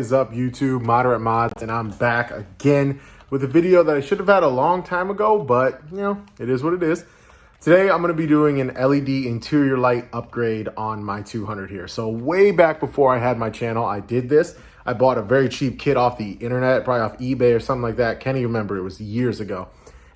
is up, YouTube? Moderate Mods, and I'm back again with a video that I should have had a long time ago, but you know, it is what it is. Today I'm going to be doing an LED interior light upgrade on my 200 here. So way back before I had my channel, I did this. I bought a very cheap kit off the internet, probably off eBay or something like that. Can't even remember, it was years ago.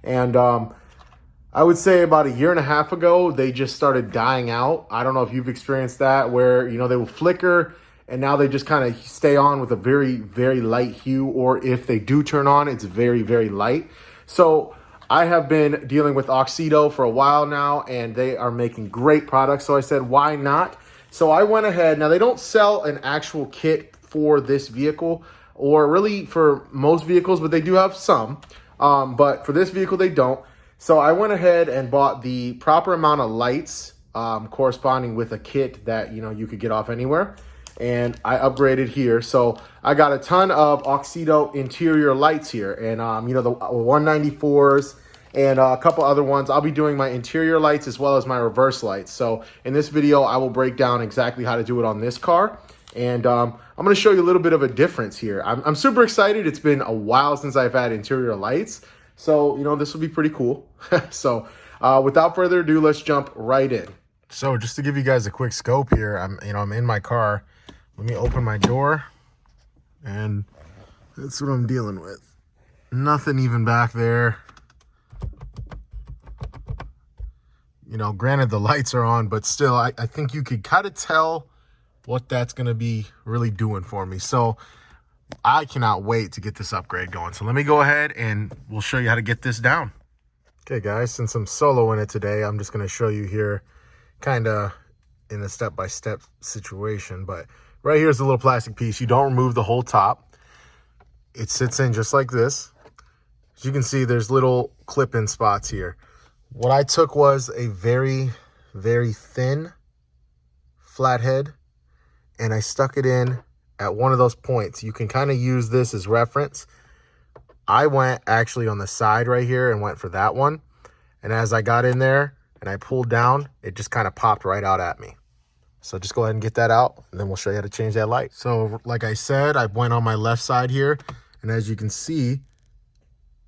And I would say about a year and a half ago, they just started dying out. I don't know if you've experienced that, where, you know, they will flicker and now they just kind of stay on with a very, very light hue, or if they do turn on, it's very, very light. So I have been dealing with Auxito for a while now, and they are making great products. So I said, why not? So I went ahead. Now, they don't sell an actual kit for this vehicle, or really for most vehicles, but they do have some. But for this vehicle, they don't. So I went ahead and bought the proper amount of lights corresponding with a kit that, you know, you could get off anywhere. And I upgraded here. So I got a ton of Auxito interior lights here, and you know, the 194s and a couple other ones. I'll be doing my interior lights as well as my reverse lights. So in this video, I will break down exactly how to do it on this car. And I'm going to show you a little bit of a difference here. I'm super excited. It's been a while since I've had interior lights. So, you know, this will be pretty cool. So without further ado, let's jump right in. So just to give you guys a quick scope here, I'm in my car. Let me open my door, and that's what I'm dealing with. Nothing even back there. You know, granted the lights are on, but still, I think you could kind of tell what that's going to be really doing for me. So I cannot wait to get this upgrade going. So let me go ahead and we'll show you how to get this down. Okay, guys, since I'm solo in it today, I'm just going to show you here kind of in a step-by-step situation, but right here's a little plastic piece. You don't remove the whole top. It sits in just like this. As you can see, there's little clip-in spots here. What I took was a very, very thin flathead, and I stuck it in at one of those points. You can kind of use this as reference. I went actually on the side right here and went for that one. And as I got in there and I pulled down, it just kind of popped right out at me. So just go ahead and get that out, and then we'll show you how to change that light. So like I said, I went on my left side here, and as you can see,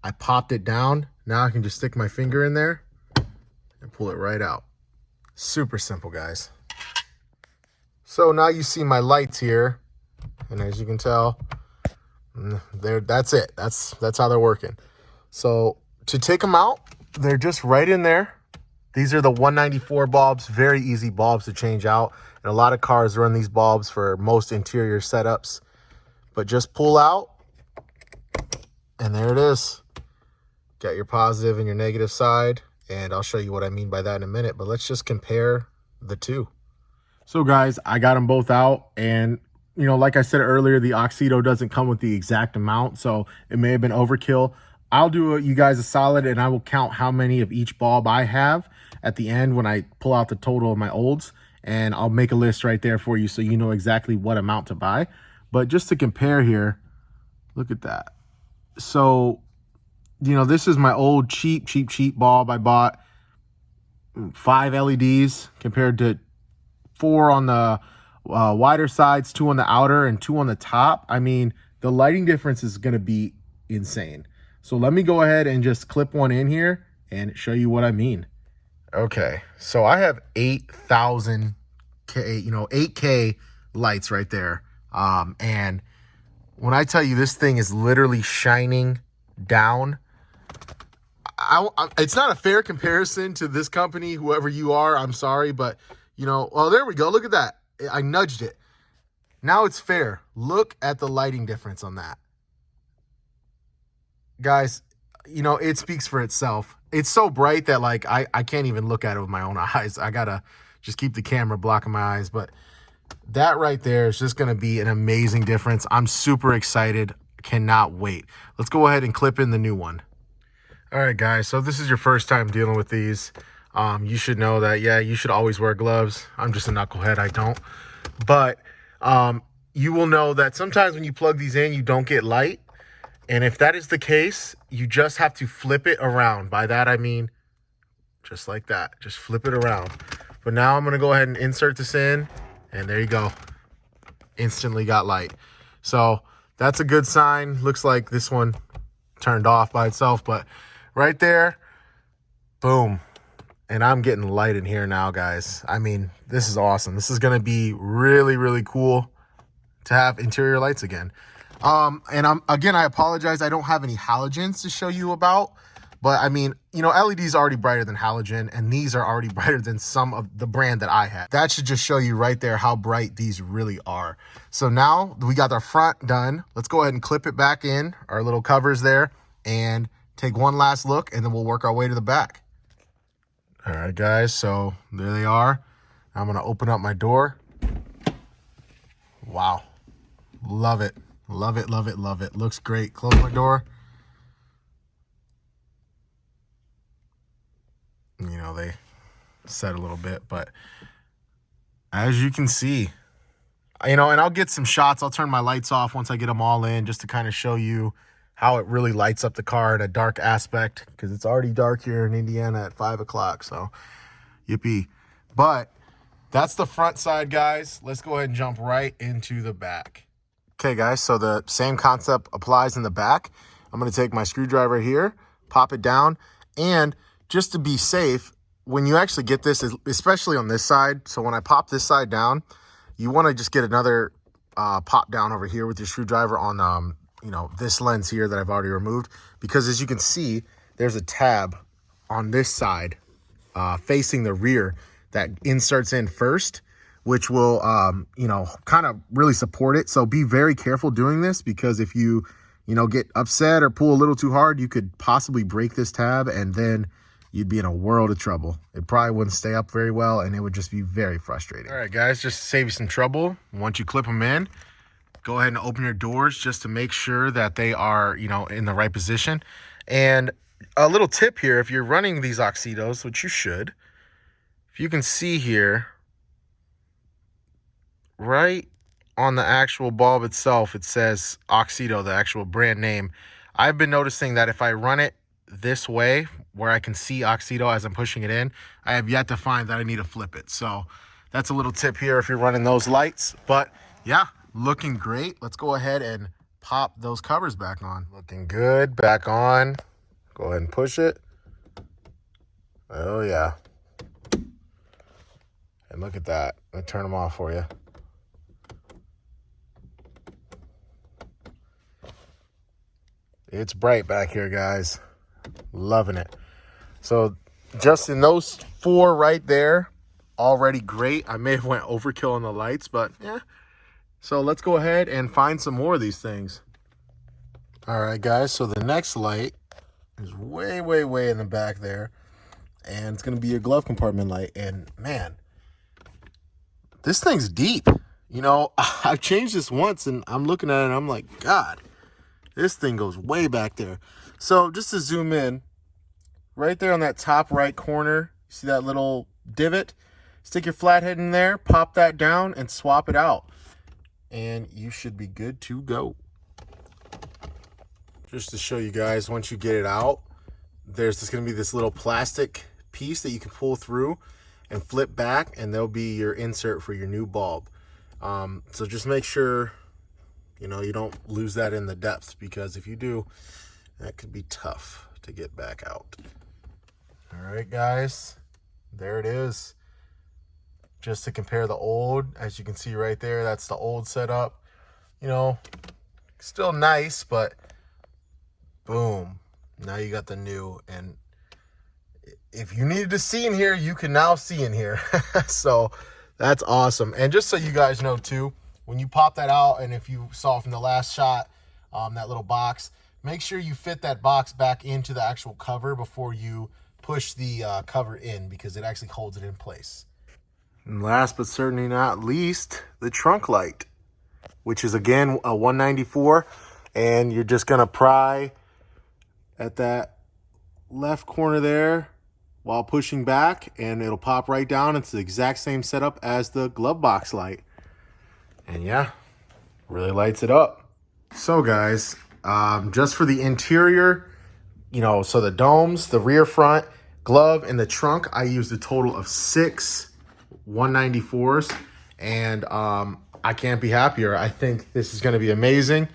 I popped it down. Now I can just stick my finger in there and pull it right out. Super simple, guys. So now you see my lights here, and as you can tell, that's it. That's how they're working. So to take them out, they're just right in there. These are the 194 bulbs, very easy bulbs to change out. And a lot of cars run these bulbs for most interior setups. But just pull out, and there it is. Got your positive and your negative side, and I'll show you what I mean by that in a minute. But let's just compare the two. So guys, I got them both out, and you know, like I said earlier, the Auxito doesn't come with the exact amount, so it may have been overkill. I'll do you guys a solid, and I will count how many of each bulb I have at the end when I pull out the total of my olds, and I'll make a list right there for you so you know exactly what amount to buy. But just to compare here, look at that. So, you know, this is my old cheap bulb. I bought 5 LEDs compared to 4 on the wider sides, 2 on the outer, and 2 on the top. I mean, the lighting difference is going to be insane. So let me go ahead and just clip one in here and show you what I mean. Okay, so I have 8,000 K, 8K lights right there. And when I tell you this thing is literally shining down, it's not a fair comparison to this company, whoever you are. I'm sorry, but well, there we go. Look at that. I nudged it. Now it's fair. Look at the lighting difference on that. Guys, it speaks for itself. It's so bright that like I can't even look at it with my own eyes. I gotta just keep the camera blocking my eyes. But that right there is just gonna be an amazing difference. I'm super excited. Cannot wait. Let's go ahead and clip in the new one. All right, guys. So this is your first time dealing with these. You should know that, yeah, you should always wear gloves. I'm just a knucklehead. I don't. But you will know that sometimes when you plug these in, you don't get light. And if that is the case, you just have to flip it around. By that, I mean just like that. Just flip it around. But now I'm going to go ahead and insert this in. And there you go. Instantly got light. So that's a good sign. Looks like this one turned off by itself, but right there, boom. And I'm getting light in here now, guys. I mean, this is awesome. This is going to be really, really cool to have interior lights again. And I apologize. I don't have any halogens to show you about, but I mean, you know, LEDs are already brighter than halogen, and these are already brighter than some of the brand that I had. That should just show you right there how bright these really are. So now we got our front done. Let's go ahead and clip it back in, our little covers there, and take one last look, and then we'll work our way to the back. All right, guys, so there they are. I'm gonna open up my door. Wow, love it. Love it, love it, love it. Looks great. Close my door. You know, they set a little bit, but as you can see, you know, and I'll get some shots. I'll turn my lights off once I get them all in, just to kind of show you how it really lights up the car in a dark aspect, because it's already dark here in Indiana at 5 o'clock, so yippee. But that's the front side, guys. Let's go ahead and jump right into the back. Okay, guys, so the same concept applies in the back. I'm going to take my screwdriver here, pop it down, and just to be safe, when you actually get this, especially on this side, so when I pop this side down, you want to just get another pop down over here with your screwdriver on, you know, this lens here that I've already removed, because as you can see, there's a tab on this side facing the rear that inserts in first, which will, you know, kind of really support it. So be very careful doing this, because if you know, get upset or pull a little too hard, you could possibly break this tab, and then you'd be in a world of trouble. It probably wouldn't stay up very well, and it would just be very frustrating. All right, guys, just to save you some trouble, once you clip them in, go ahead and open your doors just to make sure that they are, you know, in the right position. And a little tip here, if you're running these Auxitos, which you should, if you can see here, right on the actual bulb itself, it says Auxito, the actual brand name. I've been noticing that if I run it this way, where I can see Auxito as I'm pushing it in, I have yet to find that I need to flip it. So that's a little tip here if you're running those lights. But yeah, looking great. Let's go ahead and pop those covers back on. Looking good, back on. Go ahead and push it. Oh yeah. And look at that. Let me turn them off for you. It's bright back here, guys. Loving it. So just in those 4 right there, already great. I may have went overkill on the lights, but yeah. So let's go ahead and find some more of these things. All right, guys. So the next light is way, way, way in the back there. And it's going to be your glove compartment light. And man, this thing's deep. You know, I've changed this once, and I'm looking at it and I'm like, God, this thing goes way back there. So just to zoom in, right there on that top right corner, you see that little divot? Stick your flathead in there, pop that down, and swap it out. And you should be good to go. Just to show you guys, once you get it out, there's just going to be this little plastic piece that you can pull through and flip back, and there'll be your insert for your new bulb. So just make sure, you know, you don't lose that in the depths, because if you do, that could be tough to get back out. All right, guys, there it is. Just to compare the old, as you can see right there, that's the old setup. You know, still nice, but boom, now you got the new. And if you needed to see in here, you can now see in here. So that's awesome. And just so you guys know too, when you pop that out, and if you saw from the last shot, that little box, make sure you fit that box back into the actual cover before you push the cover in, because it actually holds it in place. And last but certainly not least, the trunk light, which is again a 194, and you're just gonna pry at that left corner there while pushing back, and it'll pop right down. It's the exact same setup as the glove box light. And yeah, really lights it up. So guys, just for the interior, you know, so the domes, the rear, front, glove, and the trunk, I used a total of 6 194s. And I can't be happier. I think this is going to be amazing.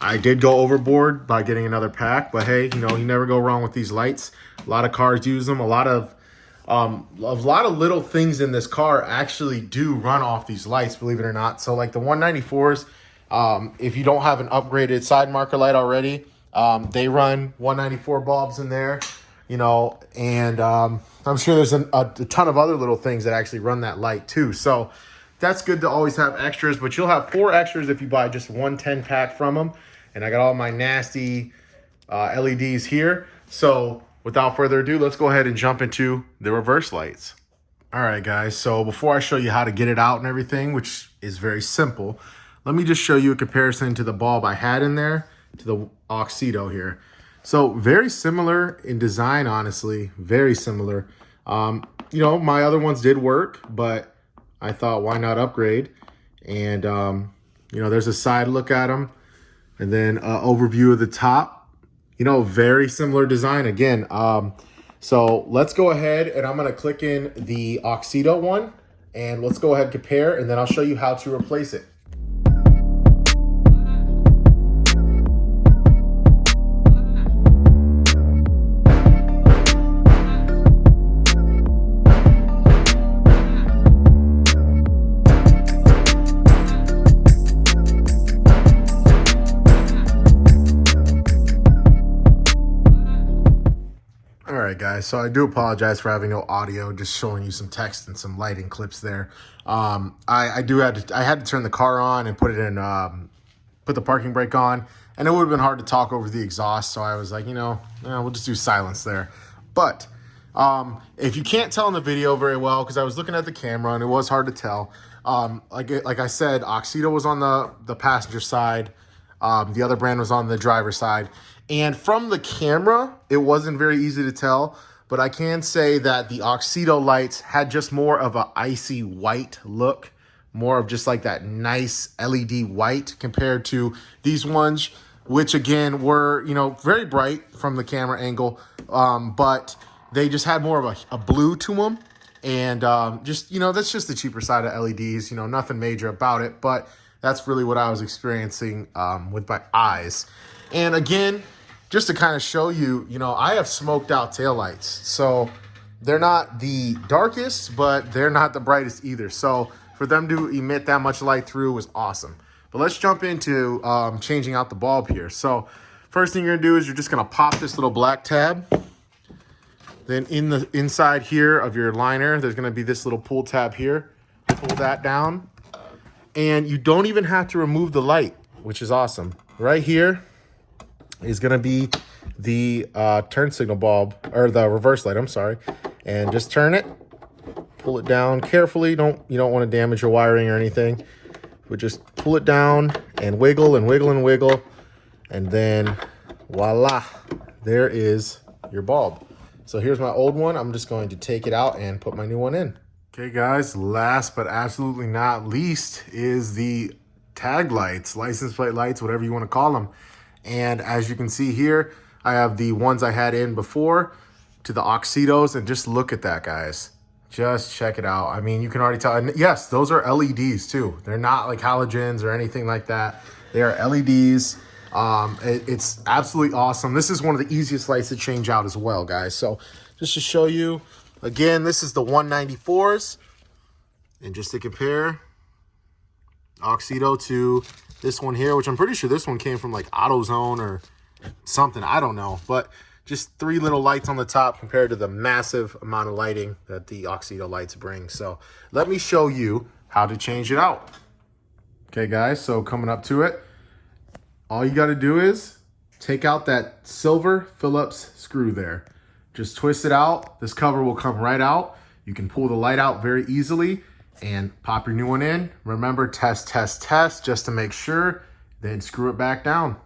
I did go overboard by getting another pack, but hey, you know, you never go wrong with these lights. A lot of cars use them. A lot of little things in this car actually do run off these lights, believe it or not. So like the 194s, if you don't have an upgraded side marker light already, they run 194 bulbs in there, you know, and I'm sure there's a ton of other little things that actually run that light too. So that's good to always have extras, but you'll have 4 extras if you buy just one 10-pack from them. And I got all my nasty LEDs here. So without further ado, let's go ahead and jump into the reverse lights. All right, guys. So before I show you how to get it out and everything, which is very simple, let me just show you a comparison to the bulb I had in there to the Auxito here. So very similar in design, honestly, very similar. You know, my other ones did work, but I thought, why not upgrade? And, you know, there's a side look at them and then an overview of the top, you know, very similar design again. So let's go ahead and I'm going to click in the Auxito one and let's go ahead and compare, and then I'll show you how to replace it. Guys, so I do apologize for having no audio, just showing you some text and some lighting clips there. I had to turn the car on and put it in, put the parking brake on, and it would have been hard to talk over the exhaust. So I was like, you know, we'll just do silence there. But if you can't tell in the video very well, because I was looking at the camera and it was hard to tell. Like I said, Auxito was on the passenger side. The other brand was on the driver's side. And from the camera, it wasn't very easy to tell, but I can say that the Auxito lights had just more of a icy white look, more of just like that nice LED white compared to these ones, which again were, you know, very bright from the camera angle, but they just had more of a blue to them. And just, you know, that's just the cheaper side of LEDs, you know, nothing major about it, but that's really what I was experiencing with my eyes. And again, just to kind of show you, you know, I have smoked out taillights. So they're not the darkest, but they're not the brightest either. So for them to emit that much light through was awesome. But let's jump into changing out the bulb here. So first thing you're gonna do is you're just gonna pop this little black tab. Then in the inside here of your liner, there's gonna be this little pull tab here. Pull that down. And you don't even have to remove the light, which is awesome. Right here is going to be the turn signal bulb, or the reverse light, I'm sorry. And just turn it, pull it down carefully. You don't want to damage your wiring or anything, but just pull it down and wiggle and wiggle and wiggle. And then voila, there is your bulb. So here's my old one. I'm just going to take it out and put my new one in. Okay, guys, last but absolutely not least is the tag lights, license plate lights, whatever you want to call them. And as you can see here, I have the ones I had in before to the Auxitos, and just look at that, guys. Just check it out. I mean, you can already tell. And yes, those are LEDs too. They're not like halogens or anything like that. They are LEDs. It's absolutely awesome. This is one of the easiest lights to change out as well, guys. So just to show you, again, this is the 194s. And just to compare Auxito to this one here, which I'm pretty sure this one came from like AutoZone or something. I don't know. But just 3 little lights on the top compared to the massive amount of lighting that the Auxito lights bring. So let me show you how to change it out. Okay, guys. So coming up to it, all you got to do is take out that silver Phillips screw there. Just twist it out. This cover will come right out. You can pull the light out very easily and pop your new one in. Remember, test, test, test, just to make sure, then screw it back down.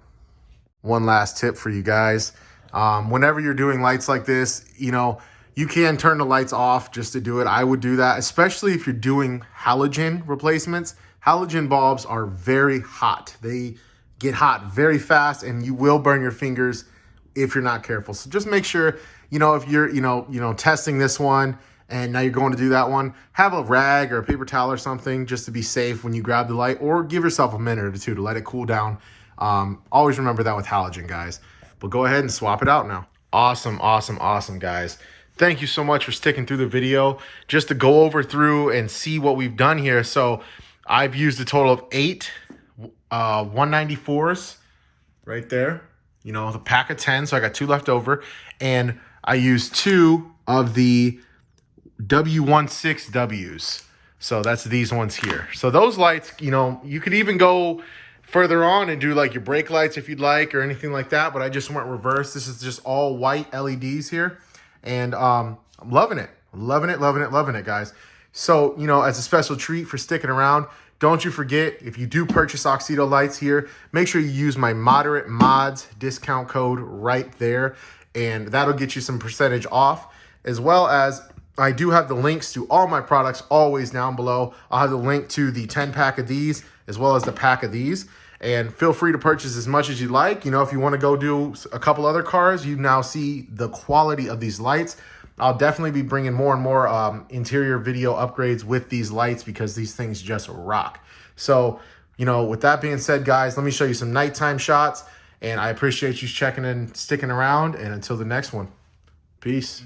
One last tip for you guys. Whenever you're doing lights like this, you know, you can turn the lights off just to do it. I would do that, especially if you're doing halogen replacements. Halogen bulbs are very hot. They get hot very fast, and you will burn your fingers if you're not careful. So just make sure, you know, if you're, you know, testing this one and now you're going to do that one, have a rag or a paper towel or something just to be safe when you grab the light, or give yourself a minute or two to let it cool down. Always remember that with halogen, guys. But go ahead and swap it out now. Awesome, awesome, awesome, guys. Thank you so much for sticking through the video just to go over through and see what we've done here. So I've used a total of 8 194s right there. You know, the pack of 10, so I got 2 left over. And I used 2 of the W16Ws. So that's these ones here. So those lights, you know, you could even go further on and do like your brake lights if you'd like or anything like that, but I just went reverse. This is just all white LEDs here. And I'm loving it. Loving it, loving it, loving it, guys. So, you know, as a special treat for sticking around, don't you forget, if you do purchase Auxito lights here, make sure you use my Moderate Mods discount code right there, and that'll get you some percentage off, as well as I do have the links to all my products always down below. I'll have the link to the 10-pack of these, as well as the pack of these. And feel free to purchase as much as you like. You know, if you want to go do a couple other cars, you now see the quality of these lights. I'll definitely be bringing more and more interior video upgrades with these lights because these things just rock. So, you know, with that being said, guys, let me show you some nighttime shots. And I appreciate you checking in, sticking around. And until the next one, peace.